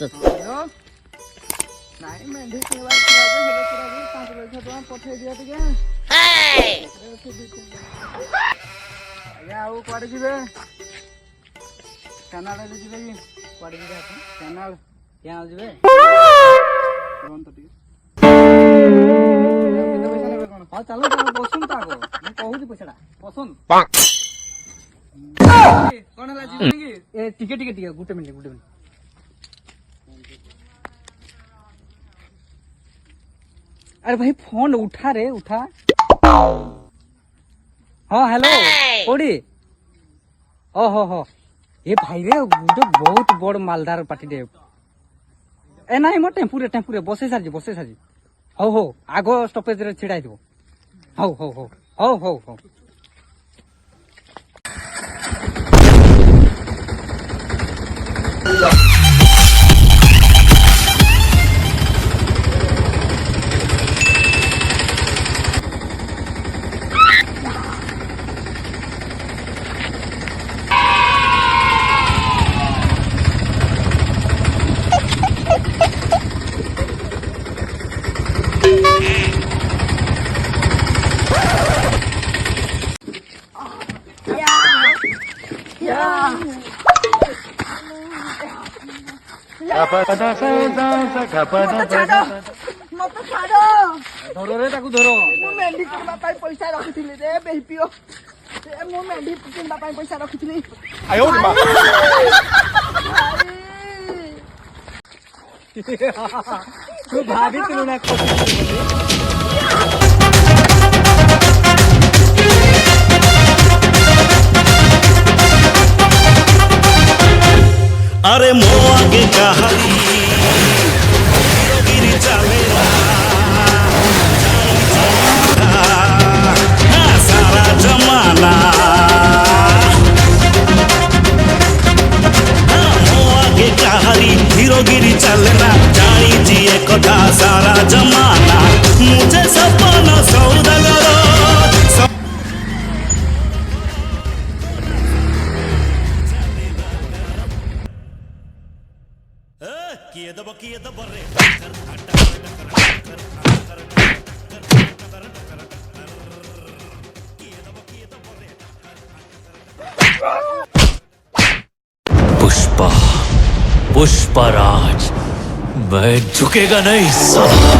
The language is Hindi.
हेलो नाई मेंढी किनबार ଥିଲା ଯେ ହେଲେ ପୁରା 5 ଲକ୍ଷ ଟଙ୍କା ପଠେଇ ଦିଅ ଟିକେ ଆଜ୍ଞା ଆଉ କୁଆଡେ ଯିବେ କାନାଲ ରେ ଯିବେ କି କୁଆଡେ ଯିବେ ଆପଣ କାନାଲ କ୍યાં ଯିବେ ରୁହନ୍ତୁ ଟିକେ କେତେ ପଇସା ନେବେ କଣ ହଁ ଚାଲୁ ଚାଲୁ ବସୁନ ତ ଆଗ ମୁଁ କହୁଛି ପଇସାଟା ବସୁନ କଣ ହେଲା ଯିବେ କି ଏ ଟିକେ ଟିକେ ଟିକେ ଗୋଟେ ମିନିଟ अरे भाई फोन उठा रे उठा हाँ हेलो कोड़ी हो ये भाई रे गुटे बहुत बड़ मालदार पार्टी दे ए ना मो टेम्पू रे बसे सारी हो आगो स्टॉपेज रे छिड़ाई देबो हो धरो रे ताकू धरो मु मेंढी किनबा पाई पैसा रखिथिली रे बेहिपियो ए मु मेंढी किनबा पाई पैसा रखिथिली आयो रे मां तू भाभी किनु ना अरे मो आगे कहारी गिरी चलेला सारा जमाना मो आगे कहारी हीरोगिरी चलेला जानी जी कथा सारा जमाना मुझे सपना सौदागर किए दब रे पुष्पराज मैं झुकेगा नहीं साला।